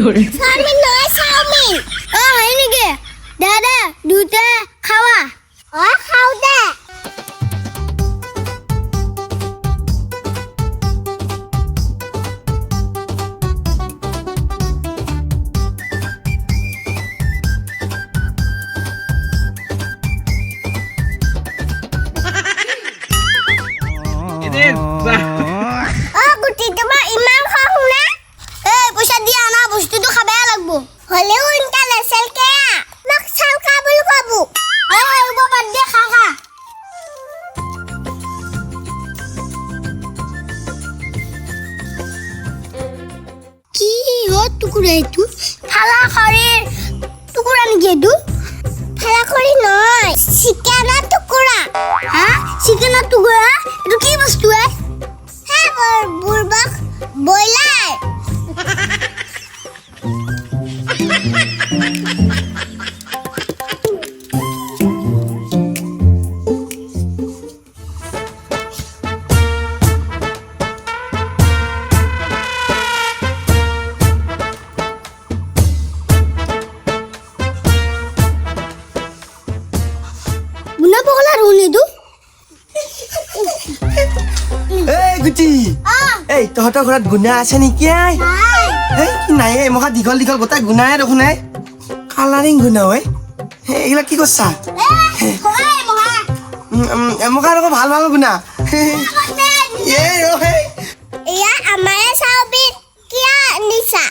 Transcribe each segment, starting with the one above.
chowmein নহয় chowmein হয় নেকি দাদা দুটা খাওয়া খাও দে গুটি তোমার ইমান খাও না পয়সা দিয়া না বস্তুটো খাবে লাগবো হলেও ইনকা লেসেল কে মাক চাল খাবল খাবো বাদ দিয়ে খা খা কি টুকুরা এইটো ফালা খৰিৰ টুকুৰা নেকি এইটো ফালা খৰি নহয় চিকেনৰ টুকুৰা চিকেনৰ টুকুৰা এইটো কি বস্তু বুৰবাক ব্ৰইলাৰ বুনা বগলা ৰুনি দু গুটি এই তহঁতৰ ঘৰত গুণা আছে নেকি নাই এমখা দীঘল দীঘল গোটাই গুণাই দেখোন কালাৰিং গুণা এইবিলাক কি কৰছা এমখা দেখোন ভাল ভাল গুণা এয়া আমাৰে চাওবিন কিয়া নিছা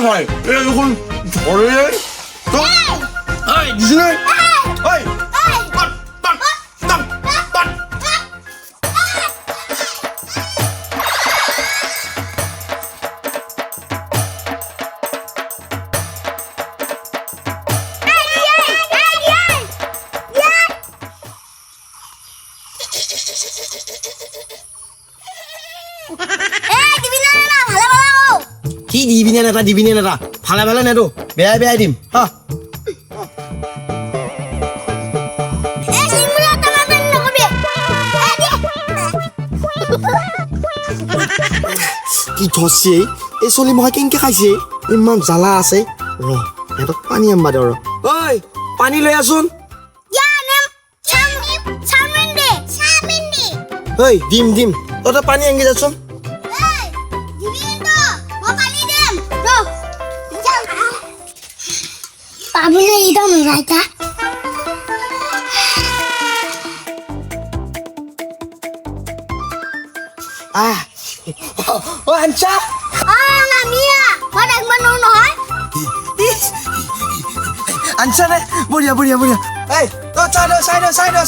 ভাই এই দেখোন ধরে কি দিবিনে না ভালে ভালে নেদো বেয়াই বেয়াই দিম কি ধৰছে এই চলি মহা কেনেকে খাইছে ইমান জ্বালা আছে সিহঁতক পানী আনবা দে ঐ পানী লৈ আছোন ঐ দিম দিম তহঁতে পানী আনগি যাচোন পাবলে একদম রাইতা আনছা নামিয়া মই দেখব নোৱাৰো নহয় আনছা নে বঢ়িয়া বঢ়িয়া বঢ়িয়া এই তই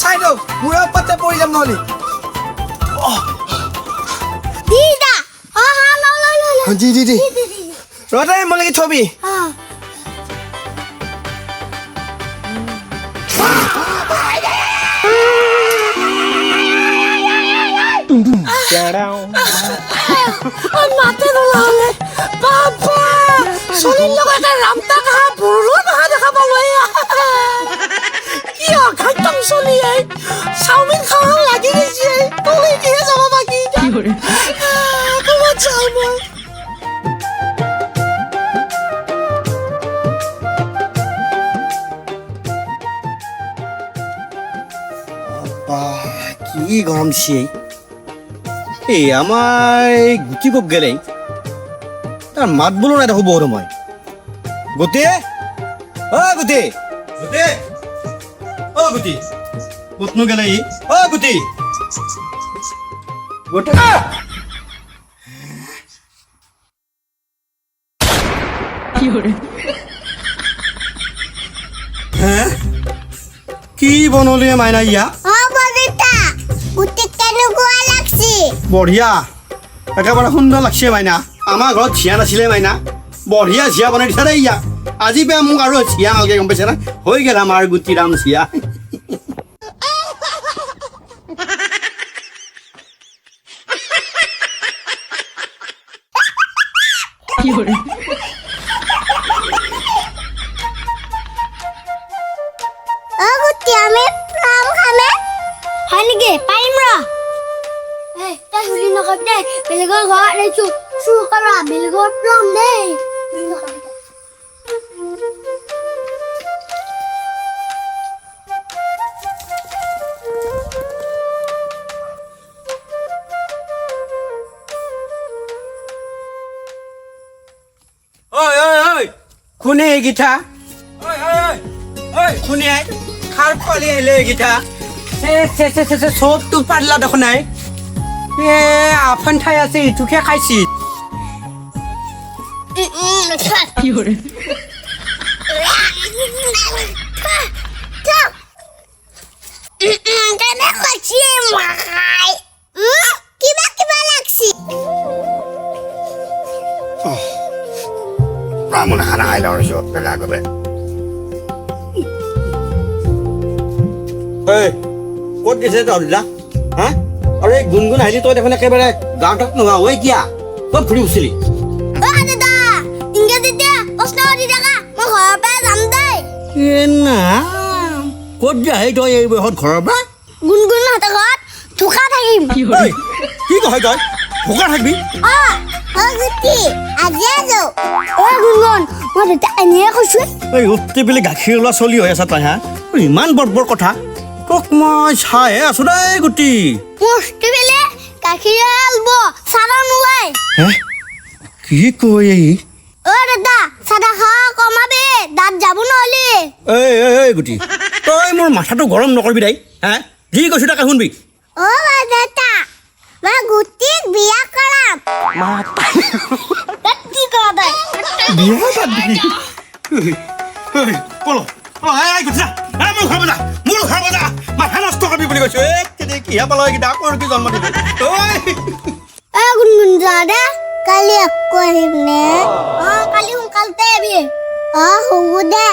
চাই দে মূৰৰ ওপৰতে পৰি যাম নহ'লে দিদা দি ৰদে মই লাগি থবি মাতে নোলালে বাবা চলিৰ লগতে ৰামতা খা বড়ো ভাষা দেখা পালো কি অখাদ্যম চলি চাওমিন খাওয়া লাগি গৈছে তলে দিয়ে যাব বাকী ক'ৰবাত যাওঁ মই কি গৰম দিছে এই আমাৰ গুটি ক'ত গেলে তাৰ মাত বোলো নাই দেখো বহু সময় গুটি গুটি ক'তনো গেলে গুটি কি বনলিয়ে মাইনা ইয়া বঢ়িয়া একেবাৰে সুন্দৰ লাগছে মাইনা আমাৰ ঘৰত চিয়া নাছিলে মাইনা বঢ়িয়া চিয়া বনাই দিছা দেই ইয়া আজি বেয়া মোক আৰু চিয়া নালগে গম পাইছে না হৈ গেল আমাৰ গুটিৰাম চিয়া গুটি আমি প্লাম খামে হয় নেকি পাৰিম এই তই হুলি নকবি দেই বেলেগৰ ঘৰত আহিছো চুৰ কৰা বেলেগৰ প্লম দেই ঐ ঐ ঐ কোনে এইকেইটা ঐ ঐ ঐ ঐ কোনে খাৰ পালি আহিলে এইকেইটা চবটো পাৰলা দেখোন নাই আফান ঠাই আছে ইটোকে খাইছি Ramon খানা খাই লওঁ ৰৈছো বেলা গবে ক'ত গৈছে তহঁতিলা হা আৰু এই গুণগুণ আহিলি তই দেখোন একেবাৰে গাঁৱত নোহোৱা ঐ কিয়া ক'ত ফুৰি উঠিলি ক'ত যায় তই এই বয়সত ঘৰৰ পৰা গুণগুণ হাতৰ ঘৰত ঢোকা থাকিম কি কয় তই ভোকা থাকিবি গুণগুণ মই দেউতা এনেহে কৈছো এই উঠি পেলি গাখীৰ ওলোৱা চলি হৈ আছা তই হা ইমান বৰ কথা তোক মই চাইহে আছো দেই গুটি মুষ্টি পেলে গাখীৰ আলব চাদা নোলাই কি কয় দাদা চাদা খোৱা কমাবে দাঁত যাব নহ'লে এই গুটি তই মোৰ মাথাটো গৰম নকৰিবি দেই হা যি কৈছো তাকে শুনবি দেউতা মই গুটিক বিয়া কৰাম কি কৰা তই মাথা নষ্ট কৰিবি বুলি কৈছো কিহে পালো এইকেইটা আকৌ কি জন্ম দিবি গুণগুণ যোৱা দে কালি আকৌ আহিম নে কালি সোনকালতে আহিবি হ'ব দে